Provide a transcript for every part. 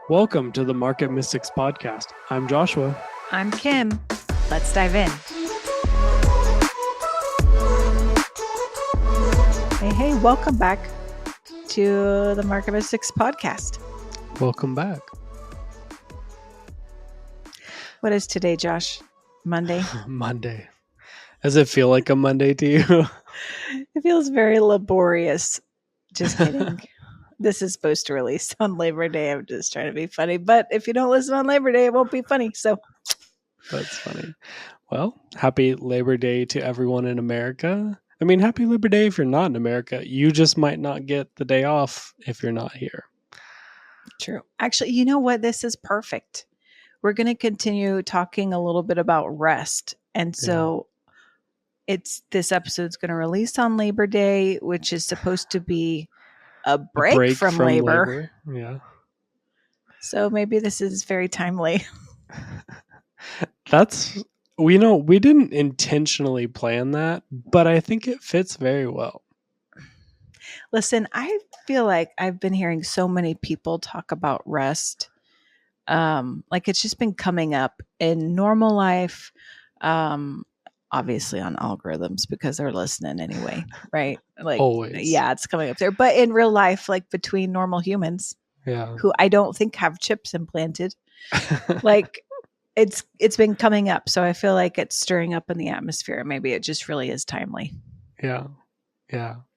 Welcome to the Market Mystics Podcast. I'm Joshua. I'm Kim. Let's dive in. Hey, welcome back to the Market Mystics Podcast. Welcome back. What is today, Josh? Monday? Monday. Does it feel like a Monday to you? It feels very laborious. Just kidding. This is supposed to release on Labor Day. I'm just trying to be funny. But if you don't listen on Labor Day, it won't be funny. So That's funny. Well, happy Labor Day to everyone in America. I mean, happy Labor Day if you're not in America. You just might not get the day off if you're not here. True. Actually, you know what? This is perfect. We're going to continue talking a little bit about rest. And so this episode's going to release on Labor Day, which is supposed to be a break from labor. Yeah. So maybe this is very timely. We didn't intentionally plan that, but I think it fits very well. Listen, I feel like I've been hearing so many people talk about rest. Like it's just been coming up in normal life, obviously on algorithms because they're listening anyway, right? Like, always. Yeah, it's coming up there. But in real life, like between normal humans, who I don't think have chips implanted, like it's been coming up. So I feel like it's stirring up in the atmosphere. Maybe it just really is timely. Yeah,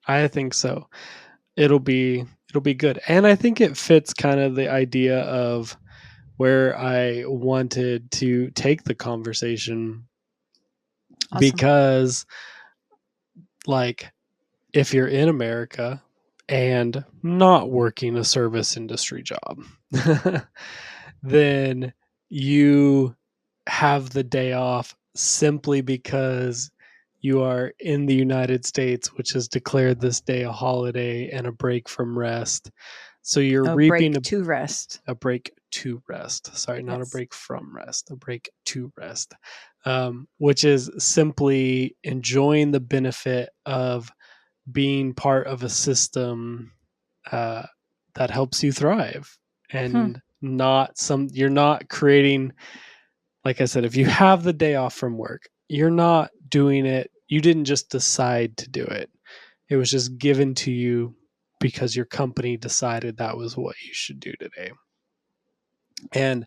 I think so. It'll be good, and I think it fits kind of the idea of where I wanted to take the conversation. Awesome. Because, like, if you're in America and not working a service industry job, then you have the day off simply because you are in the United States, which has declared this day a holiday and a break from rest. So you're reaping a break to rest. A break to rest. Sorry, not a break from rest, a break to rest, which is simply enjoying the benefit of being part of a system that helps you thrive, and you're not creating, like I said, if you have the day off from work, you're not doing it. You didn't just decide to do it. It was just given to you because your company decided that was what you should do today. And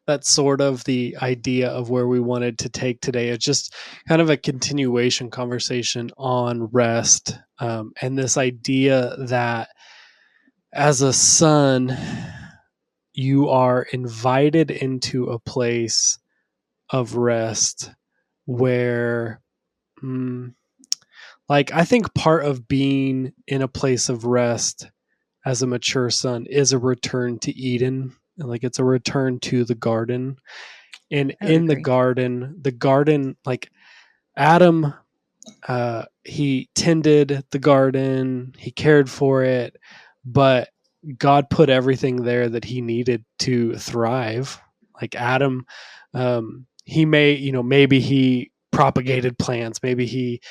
that's sort of the idea of where we wanted to take today. It's just kind of a continuation conversation on rest, and this idea that as a son, you are invited into a place of rest where, I think part of being in a place of rest as a mature son is a return to Eden. Like it's a return to the garden. And in the garden, like Adam, he tended the garden, he cared for it, but God put everything there that he needed to thrive. Like Adam, maybe he propagated plants, maybe he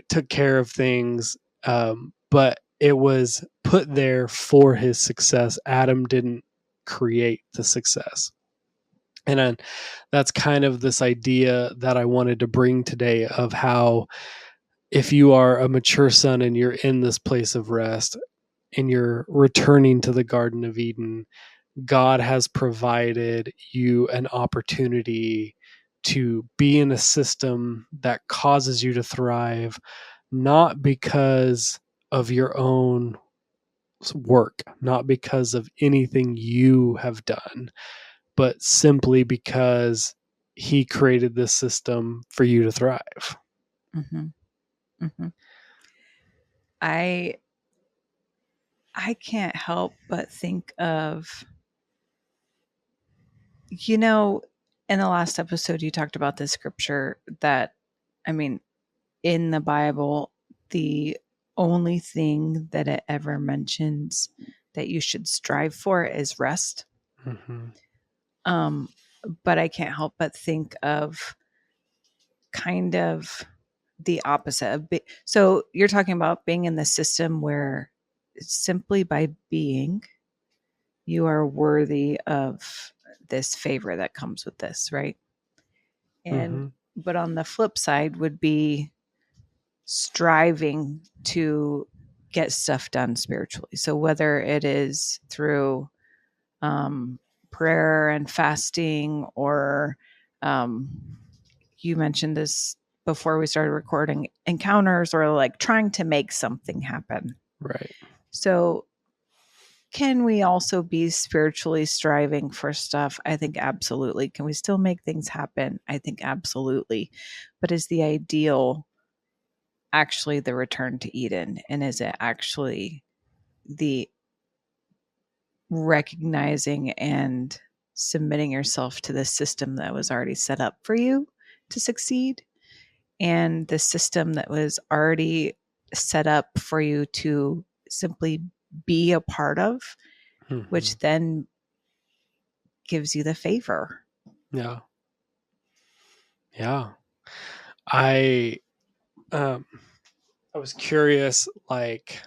took care of things, but it was put there for his success. Adam didn't create the success. And that's kind of this idea that I wanted to bring today of how if you are a mature son and you're in this place of rest and you're returning to the Garden of Eden, God has provided you an opportunity to be in a system that causes you to thrive, not because of your own work, not because of anything you have done, but simply because he created this system for you to thrive. Mm-hmm. Mm-hmm. I can't help but think of, in the last episode, you talked about this scripture that, in the Bible, the only thing that it ever mentions that you should strive for is rest. Mm-hmm. But I can't help but think of kind of the opposite of so you're talking about being in the system where simply by being you are worthy of this favor that comes with this, right? And but on the flip side would be striving to get stuff done spiritually. So whether it is through prayer and fasting, or you mentioned this before we started recording, encounters, or like trying to make something happen. Right. So can we also be spiritually striving for stuff? I think absolutely. Can we still make things happen? I think absolutely. But is the ideal actually the return to Eden? And is it actually the recognizing and submitting yourself to the system that was already set up for you to succeed, and the system that was already set up for you to simply be a part of, which then gives you the favor? Yeah. Yeah. I was curious, like,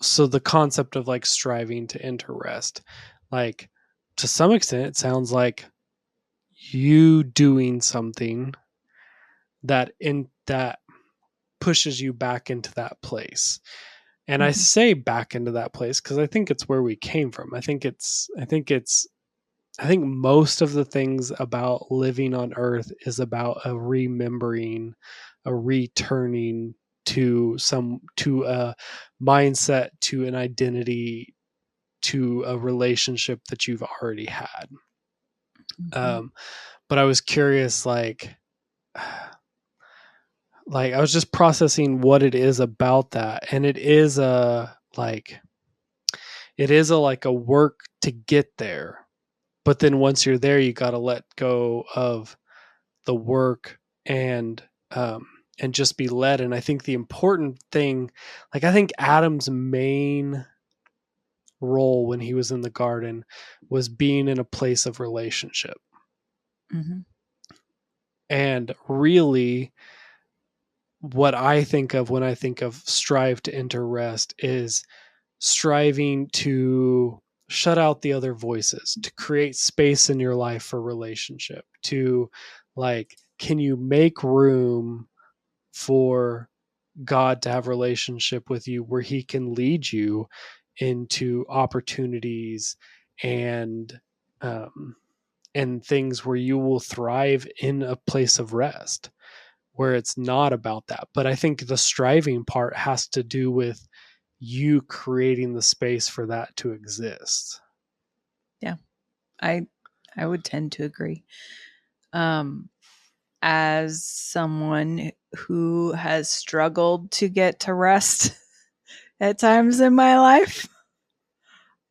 so the concept of like striving to enter rest, like to some extent, it sounds like you doing something that pushes you back into that place. And I say back into that place because I think it's where we came from. I think most of the things about living on earth is about a remembering, a returning to a mindset, to an identity, to a relationship that you've already had. But I was curious, like I was just processing what it is about that. And it is like a work to get there. But then once you're there, you got to let go of the work and just be led. And I think the important thing, like I think Adam's main role when he was in the garden was being in a place of relationship. And really, what I think of when I think of strive to enter rest is striving to shut out the other voices, to create space in your life for relationship, to like, can you make room for God to have relationship with you where he can lead you into opportunities and things where you will thrive in a place of rest, where it's not about that. But I think the striving part has to do with you creating the space for that to exist. Yeah, I would tend to agree. As someone who has struggled to get to rest at times in my life,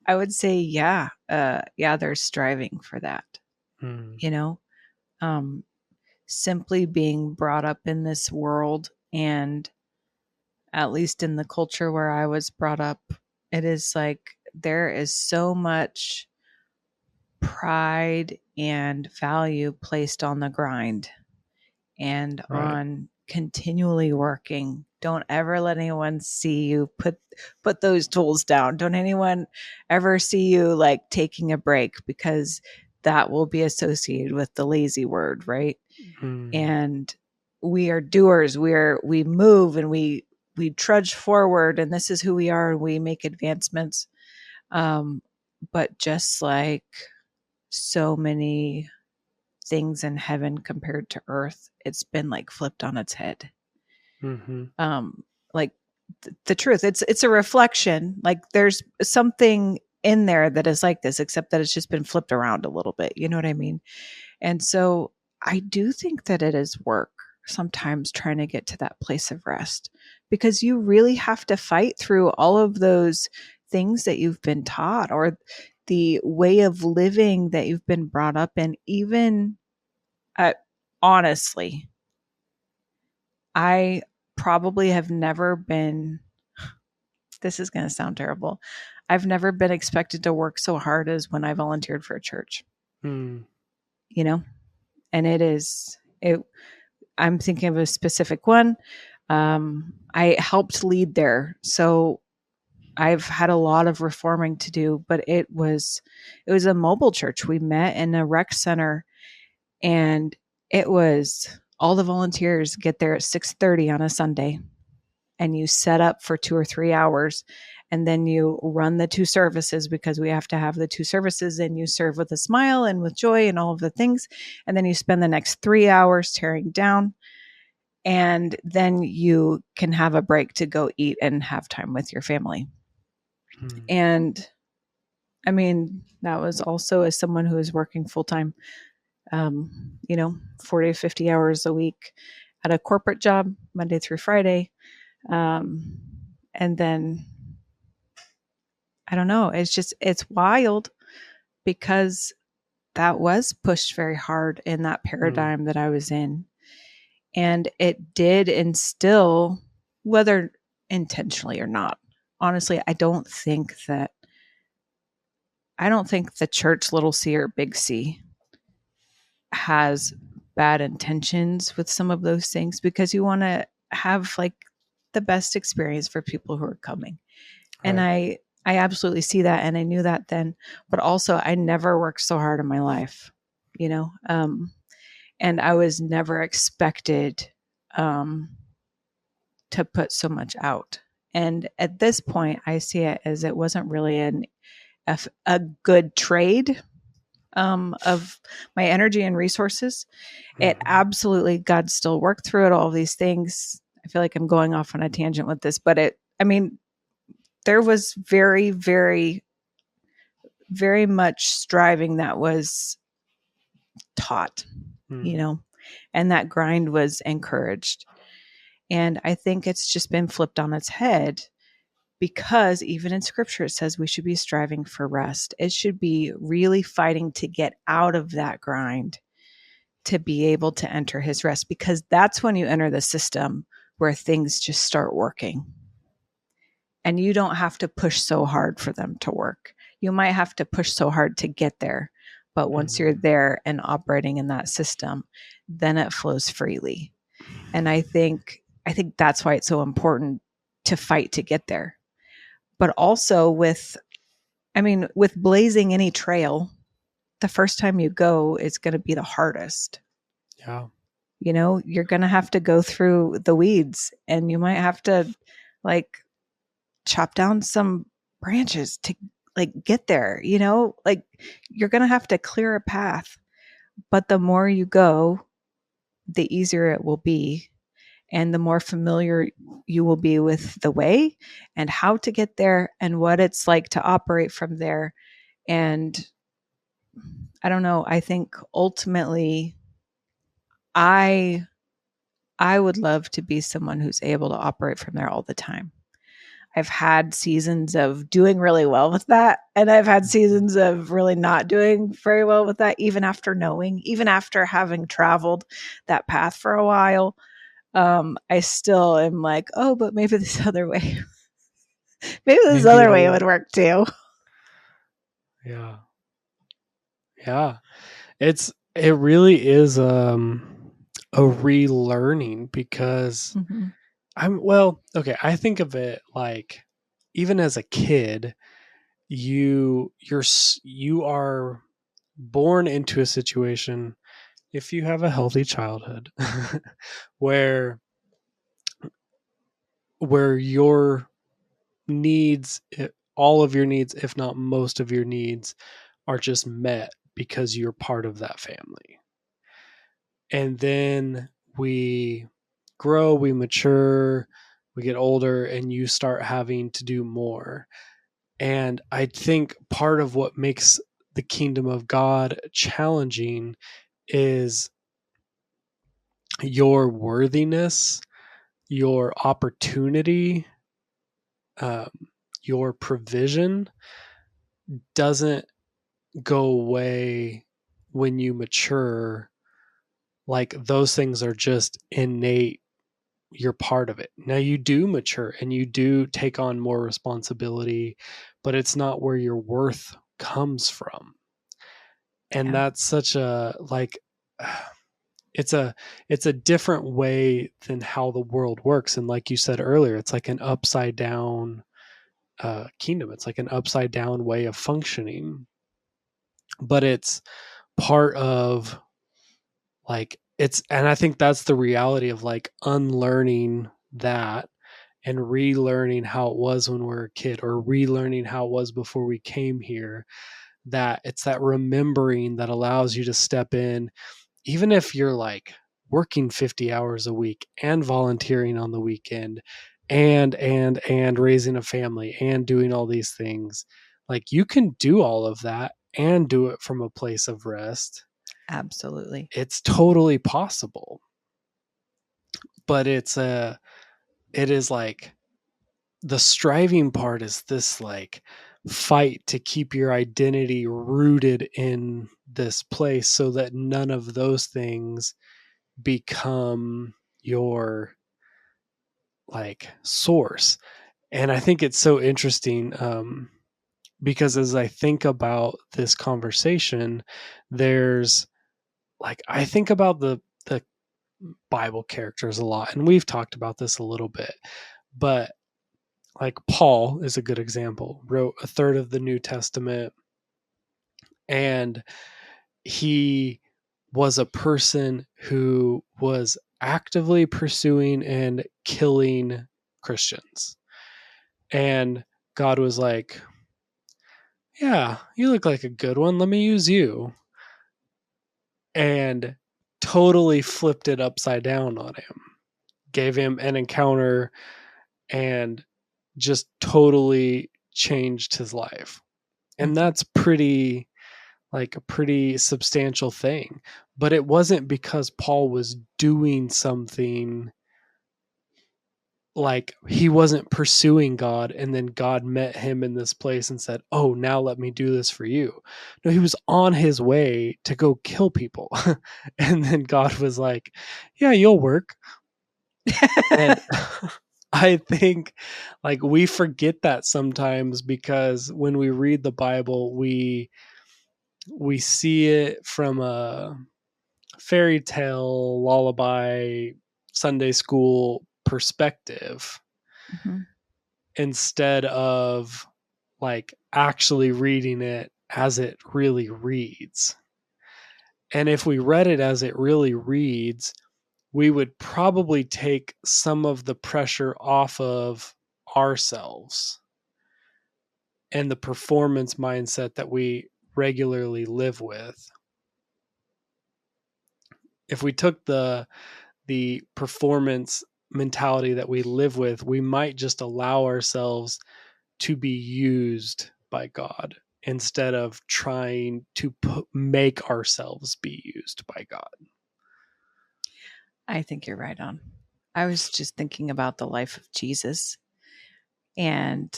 I would say, yeah, there's striving for that. You know, simply being brought up in this world, and at least in the culture where I was brought up, it is like there is so much pride and value placed on the grind and on continually working. Don't ever let anyone see you put those tools down. Don't anyone ever see you like taking a break, because that will be associated with the lazy word, right? And we are doers. We move and we trudge forward, and this is who we are, and we make advancements. But just like so many things in heaven compared to earth, it's been like flipped on its head. Like the truth, it's a reflection. Like there's something in there that is like this, except that it's just been flipped around a little bit. You know what I mean? And so I do think that it is work sometimes trying to get to that place of rest, because you really have to fight through all of those things that you've been taught, or the way of living that you've been brought up in. Even honestly, I probably have never been, this is going to sound terrible, I've never been expected to work so hard as when I volunteered for a church. You know, and I'm thinking of a specific one. I helped lead there. So I've had a lot of reforming to do, but it was a mobile church. We met in a rec center, and it was all the volunteers get there at 6:30 on a Sunday, and you set up for 2 or 3 hours, and then you run the 2 services, because we have to have the 2 services, and you serve with a smile and with joy and all of the things. And then you spend the next 3 hours tearing down, and then you can have a break to go eat and have time with your family. And I mean, that was also as someone who is working full time, 40 to 50 hours a week at a corporate job, Monday through Friday. And then, I don't know, it's wild, because that was pushed very hard in that paradigm that I was in. And it did instill, whether intentionally or not, honestly, I don't think the church, little c or big C, has bad intentions with some of those things, because you want to have like the best experience for people who are coming. Right. And I absolutely see that. And I knew that then, but also I never worked so hard in my life, and I was never expected to put so much out. And at this point, I see it as it wasn't really a good trade of my energy and resources. It absolutely, God still worked through it, all these things. I feel like I'm going off on a tangent with this, but there was very, very, very much striving that was taught, and that grind was encouraged. And I think it's just been flipped on its head, because even in scripture, it says we should be striving for rest. It should be really fighting to get out of that grind to be able to enter his rest, because that's when you enter the system where things just start working. And you don't have to push so hard for them to work. You might have to push so hard to get there, but once you're there and operating in that system, then it flows freely. And I think that's why it's so important to fight to get there. But also with blazing any trail, the first time you go is going to be the hardest. Yeah. You're going to have to go through the weeds, and you might have to chop down some branches to get there, you're going to have to clear a path. But the more you go, the easier it will be. And the more familiar you will be with the way and how to get there and what it's like to operate from there. And I don't know, I think ultimately I would love to be someone who's able to operate from there all the time. I've had seasons of doing really well with that, and I've had seasons of really not doing very well with that, even after having traveled that path for a while. I still am like, oh, but maybe this other way, maybe this other way would work too. Yeah. Yeah. It really is a relearning, because I think of it like, even as a kid, you are born into a situation, if you have a healthy childhood, where your needs, all of your needs, if not most of your needs, are just met because you're part of that family. And then we grow, we mature, we get older, and you start having to do more. And I think part of what makes the kingdom of God challenging is your worthiness, your opportunity, your provision doesn't go away when you mature. Like, those things are just innate. You're part of it. Now you do mature and you do take on more responsibility, but it's not where your worth comes from. And that's such a, it's a different way than how the world works. And like you said earlier, it's like an upside down kingdom. It's like an upside down way of functioning, but it's part of like and I think that's the reality of like unlearning that and relearning how it was when we were a kid, or relearning how it was before we came here. That it's that remembering that allows you to step in, even if you're like working 50 hours a week and volunteering on the weekend and raising a family and doing all these things. Like you can do all of that and do it from a place of rest. Absolutely. It's totally possible. But it is like the striving part is this like fight to keep your identity rooted in this place so that none of those things become your like source. And I think it's so interesting, because as I think about this conversation, there's like I think about the Bible characters a lot, and we've talked about this a little bit, but like Paul is a good example. Wrote a third of the New Testament, and he was a person who was actively pursuing and killing Christians. And God was like, yeah, you look like a good one. Let me use you. And totally flipped it upside down on him, gave him an encounter, and just totally changed his life. And that's pretty like a pretty substantial thing. But it wasn't because Paul was doing something, like he wasn't pursuing God and then God met him in this place and said, oh, now let me do this for you. No, he was on his way to go kill people. And then God was like, yeah, you'll work. And I think like we forget that sometimes, because when we read the Bible, we see it from a fairy tale, lullaby, Sunday school perspective, instead of like actually reading it as it really reads. And if we read it as it really reads, we would probably take some of the pressure off of ourselves and the performance mindset that we regularly live with. If we took the performance mentality that we live with, we might just allow ourselves to be used by God instead of trying to make ourselves be used by God. I think you're right on. I was just thinking about the life of Jesus, and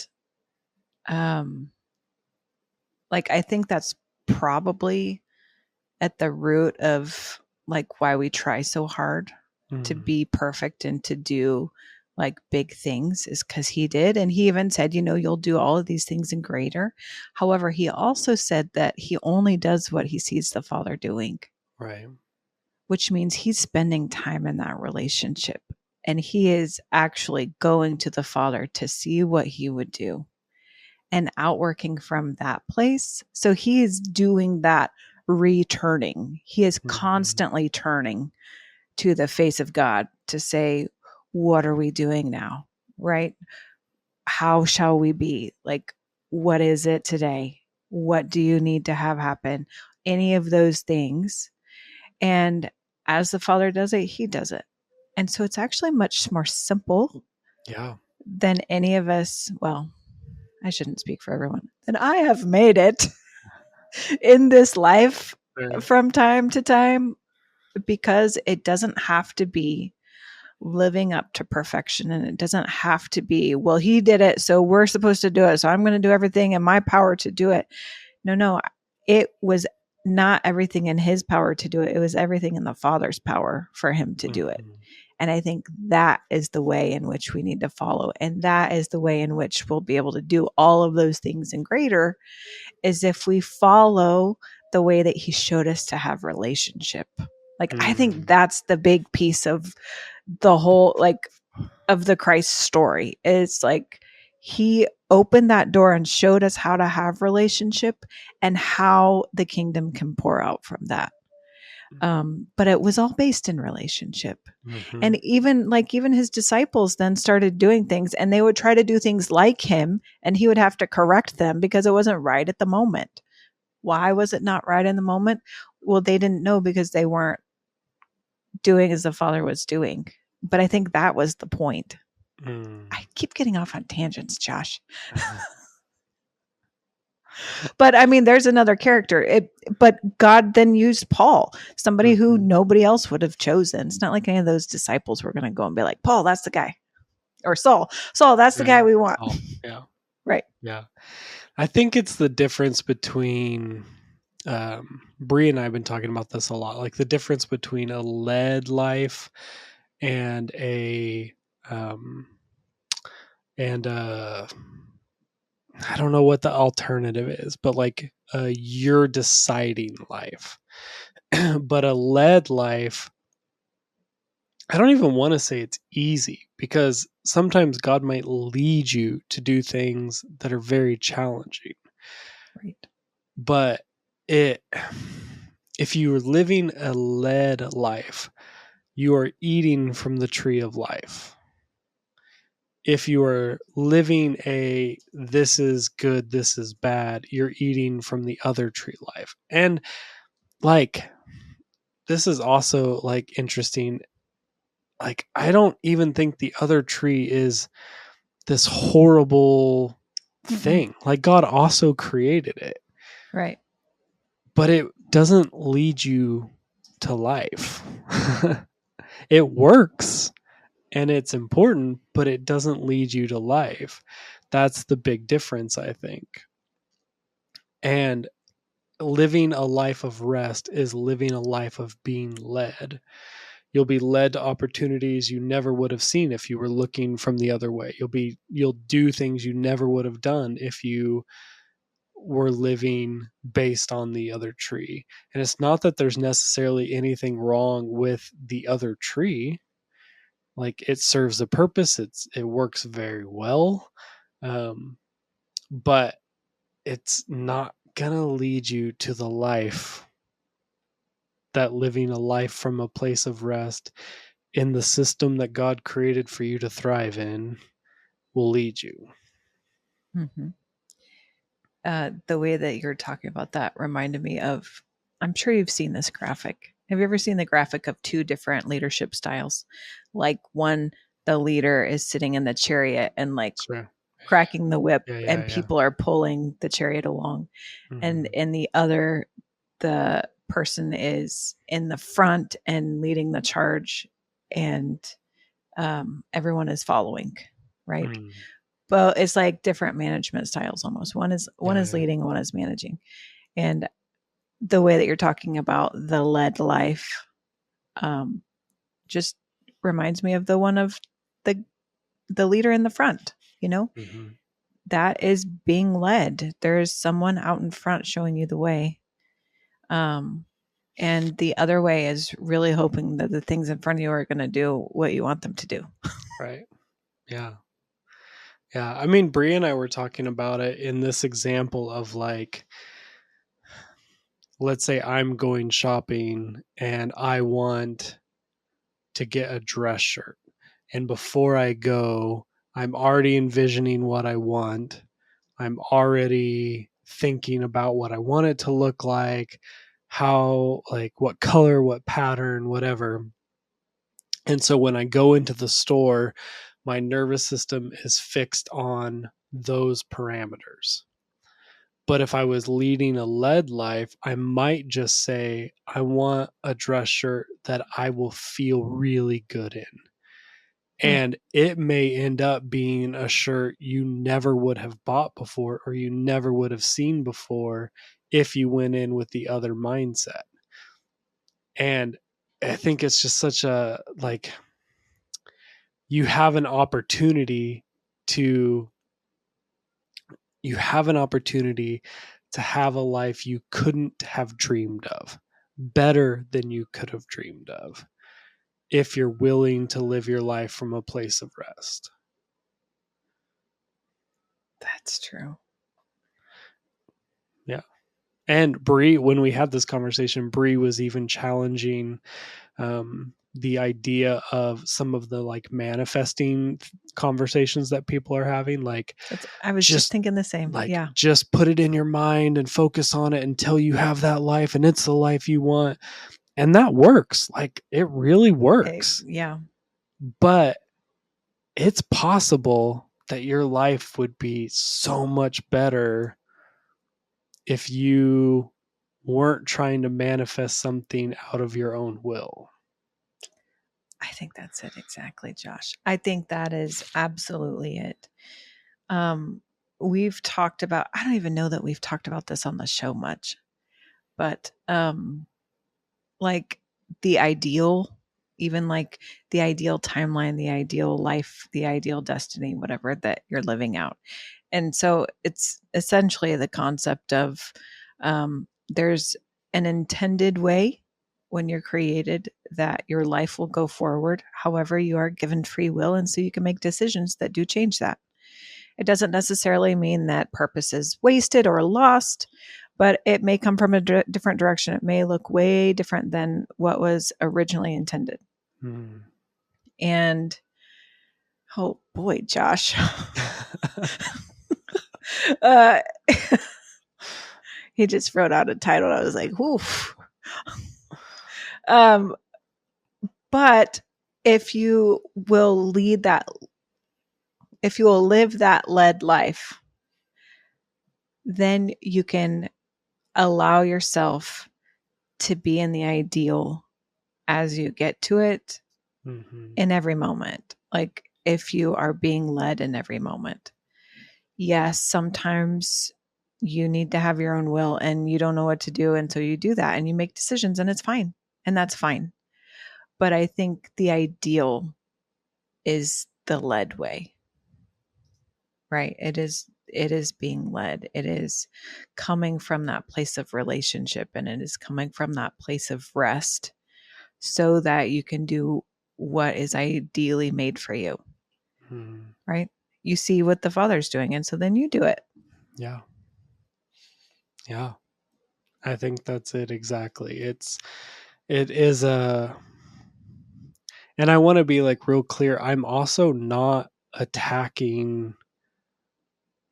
like I think that's probably at the root of like why we try so hard to be perfect and to do like big things, is because he did. And he even said, you know, you'll do all of these things and greater. However, he also said that he only does what he sees the Father doing. Right. Which means he's spending time in that relationship. And he is actually going to the Father to see what he would do and outworking from that place. So he is doing that returning. He is constantly turning to the face of God to say, what are we doing now? Right? How shall we be? Like, what is it today? What do you need to have happen? Any of those things. And as the Father does it, he does it. And so it's actually much more simple than any of us. Well, I shouldn't speak for everyone. And I have made it in this life from time to time, because it doesn't have to be living up to perfection. And it doesn't have to be, well, he did it, so we're supposed to do it, so I'm going to do everything in my power to do it. No, it was not everything in his power to do it. It was everything in the Father's power for him to do it. And I think that is the way in which we need to follow. And that is the way in which we'll be able to do all of those things and greater, is if we follow the way that he showed us to have relationship. Like, I think that's the big piece of the whole, like, of the Christ story. It's like, He opened that door and showed us how to have relationship and how the kingdom can pour out from that. But it was all based in relationship. Mm-hmm. And even his disciples then started doing things, and they would try to do things like him, and he would have to correct them because it wasn't right at the moment. Why was it not right in the moment? Well, they didn't know because they weren't doing as the Father was doing. But I think that was the point. I keep getting off on tangents, Josh. But I mean, there's another character. But God then used Paul, somebody who nobody else would have chosen. It's not like any of those disciples were going to go and be like, Paul, that's the guy. Or Saul, that's the guy we want. Saul. Yeah. Right. Yeah. I think it's the difference between, Bree and I have been talking about this a lot, like the difference between a led life and I don't know what the alternative is, but like you're deciding life. But a led life, I don't even want to say it's easy, because sometimes God might lead you to do things that are very challenging. Right. But if you are living a led life, you are eating from the tree of life. If you are living this is good, this is bad, you're eating from the other tree life. And like, this is also like interesting. Like, I don't even think the other tree is this horrible thing. Like, God also created it. Right. But it doesn't lead you to life. It works and it's important, but it doesn't lead you to life. That's the big difference, I think. And living a life of rest is living a life of being led. You'll be led to opportunities you never would have seen if you were looking from the other way. You'll do things you never would have done if you were living based on the other tree. And it's not that there's necessarily anything wrong with the other tree. Like, it serves a purpose. It works very well. But it's not gonna lead you to the life that living a life from a place of rest in the system that God created for you to thrive in will lead you. Mm-hmm. The way that you're talking about that reminded me of, I'm sure you've seen this graphic. Have you ever seen the graphic of two different leadership styles? Like, one, the leader is sitting in the chariot and like cracking the whip, and people are pulling the chariot along. Mm-hmm. And in the other, the person is in the front and leading the charge, and everyone is following, right? Mm. But it's like different management styles almost. One is leading, one is managing. And the way that you're talking about the led life just reminds me of the one of the leader in the front, Mm-hmm. That is being led. There's someone out in front showing you the way. And the other way is really hoping that the things in front of you are going to do what you want them to do. Right. Yeah. Yeah. I mean, Bree and I were talking about it in this example of, like, let's say I'm going shopping and I want to get a dress shirt. And before I go, I'm already envisioning what I want. I'm already thinking about what I want it to look like, how, like, what color, what pattern, whatever. And so when I go into the store, my nervous system is fixed on those parameters. But if I was leading a led life, I might just say, I want a dress shirt that I will feel really good in. And it may end up being a shirt you never would have bought before, or you never would have seen before if you went in with the other mindset. And I think it's just such a, like, you have an opportunity to have a life you couldn't have dreamed of, better than you could have dreamed of, if you're willing to live your life from a place of rest. That's true. Yeah. And Bree, when we had this conversation, Bree was even challenging the idea of some of the like manifesting conversations that people are having. Like, I was just thinking the same. Like, yeah. just put it in your mind and focus on it until you have that life and it's the life you want. And that works. Like, it really works. Yeah. But it's possible that your life would be so much better if you weren't trying to manifest something out of your own will. I think that's it exactly, Josh. I think that is absolutely it. We've talked about, I don't even know that we've talked about this on the show much, but like the ideal, even like the ideal timeline, the ideal life, the ideal destiny, whatever that you're living out. And so it's essentially the concept of there's an intended way when you're created that your life will go forward. However, you are given free will. And so you can make decisions that do change that. It doesn't necessarily mean that purpose is wasted or lost, but it may come from a different direction. It may look way different than what was originally intended. And oh boy, Josh. He just wrote out a title. I was like, oof. But if you will live that led life, then you can allow yourself to be in the ideal as you get to it in every moment. Like if you are being led in every moment. Yes, sometimes you need to have your own will and you don't know what to do until you do that and you make decisions and it's fine. And that's fine. But I think the ideal is the led way. Right? It is being led. It is coming from that place of relationship and it is coming from that place of rest so that you can do what is ideally made for you. Right? You see what the Father's doing and so then you do it. Yeah. Yeah. I think that's it exactly. It is and I want to be like real clear. I'm also not attacking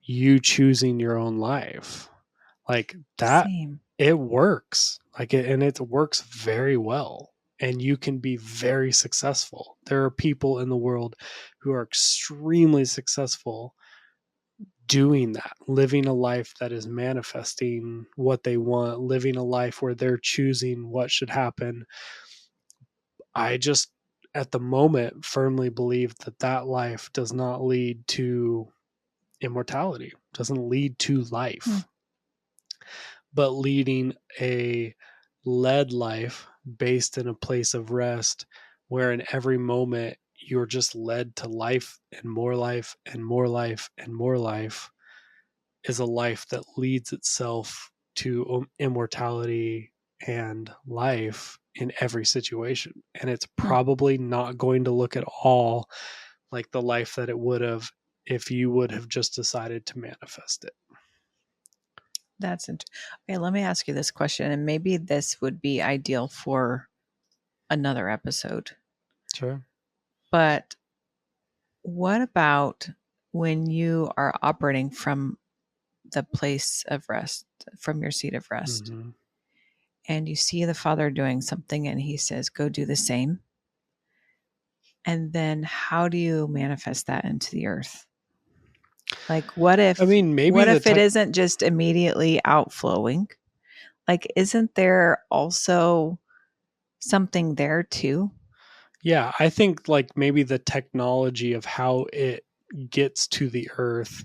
you choosing your own life. Like that, Same. it works. And it works very well. And you can be very successful. There are people in the world who are extremely successful doing that, living a life that is manifesting what they want, living a life where they're choosing what should happen. I just, at the moment, firmly believe that that life does not lead to immortality, doesn't lead to life, but leading a led life based in a place of rest where in every moment you're just led to life and more life and more life and more life is a life that leads itself to immortality and life in every situation. And it's probably not going to look at all like the life that it would have if you would have just decided to manifest it. That's interesting. Okay, let me ask you this question, and maybe this would be ideal for another episode. Sure. But what about when you are operating from the place of rest, from your seat of rest, and you see the Father doing something and he says, go do the same? And then how do you manifest that into the earth? Like, what if, it isn't just immediately outflowing? Like, isn't there also something there too? Yeah, I think like maybe the technology of how it gets to the earth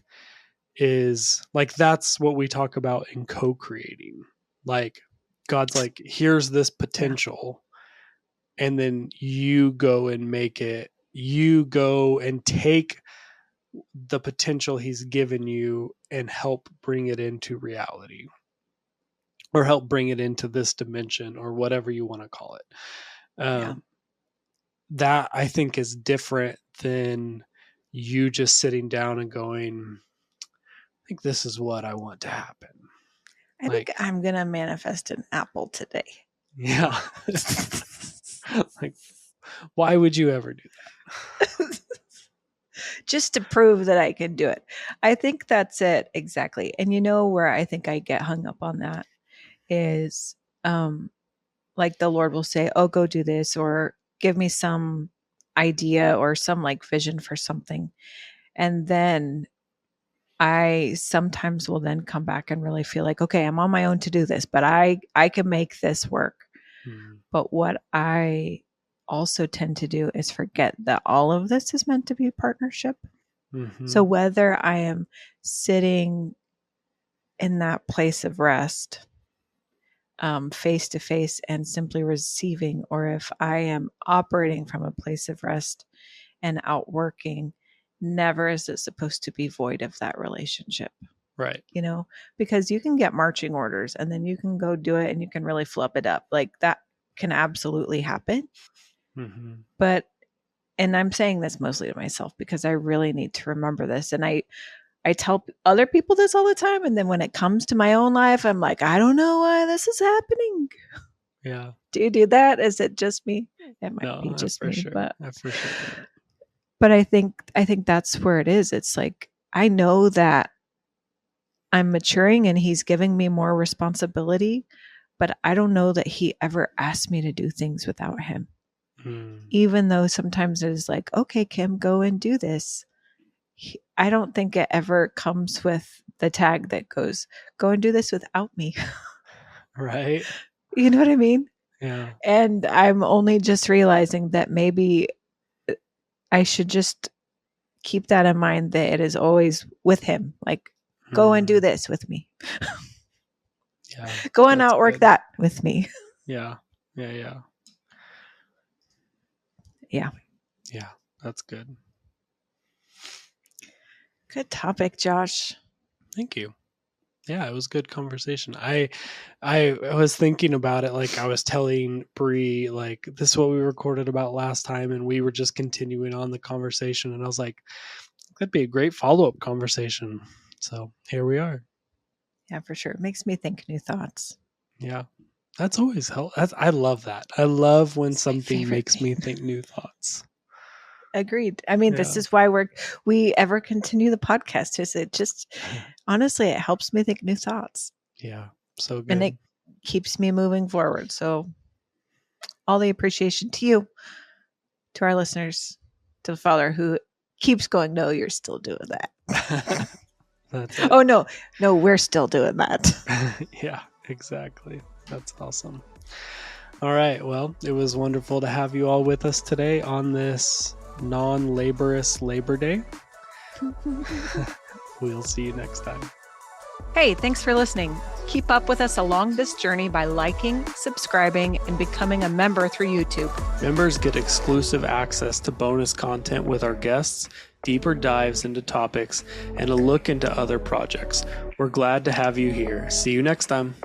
is like that's what we talk about in co-creating. Like God's like, here's this potential, and then you go and make it. You go and take the potential he's given you and help bring it into reality or help bring it into this dimension or whatever you want to call it. That I think is different than you just sitting down and going, think this is what I want to happen. I think I'm going to manifest an apple today. Yeah. Like, why would you ever do that? Just to prove that I can do it. I think that's it. Exactly. And where I think I get hung up on that is like the Lord will say, oh, go do this, or give me some idea or some like vision for something. And then I sometimes will then come back and really feel like, okay, I'm on my own to do this, but I can make this work. But what I also tend to do is forget that all of this is meant to be a partnership. So whether I am sitting in that place of rest, face to face and simply receiving, or if I am operating from a place of rest and outworking, never is it supposed to be void of that relationship. Right. Because you can get marching orders and then you can go do it and you can really flub it up. Like that can absolutely happen. But, and I'm saying this mostly to myself because I really need to remember this. And I tell other people this all the time. And then when it comes to my own life, I'm like, I don't know why this is happening. Yeah. Do you do that? Is it just me? It might be just me, sure. but for sure. But I think that's where it is. It's like, I know that I'm maturing and he's giving me more responsibility, but I don't know that he ever asked me to do things without him. Even though sometimes it is like, okay, Kim, go and do this. I don't think it ever comes with the tag that goes, go and do this without me. Right. You know what I mean? Yeah. And I'm only just realizing that maybe I should just keep that in mind, that it is always with him. Like, go and do this with me. Yeah. Go and outwork that with me. Yeah. Yeah. That's good. Good topic, Josh. Thank you. Yeah, it was good conversation. I was thinking about it, like I was telling Bree, like this is what we recorded about last time, and we were just continuing on the conversation, and I was like, that'd be a great follow-up conversation. So here we are. Yeah, for sure. It makes me think new thoughts. Yeah. That's always helpful. I love that. I love when something makes me think new thoughts. Agreed. I mean, this is why we ever continue the podcast. Is it just, honestly, it helps me think new thoughts. Yeah. So good. And it keeps me moving forward. So all the appreciation to you, to our listeners, to the Father who keeps going, no, you're still doing that. That's it. Oh, no, we're still doing that. Yeah, exactly. That's awesome. All right. Well, it was wonderful to have you all with us today on this non-laborious Labor Day. We'll see you next time. Hey, thanks for listening. Keep up with us along this journey by liking, subscribing, and becoming a member through YouTube. Members get exclusive access to bonus content with our guests, deeper dives into topics, and a look into other projects. We're glad to have you here. See you next time.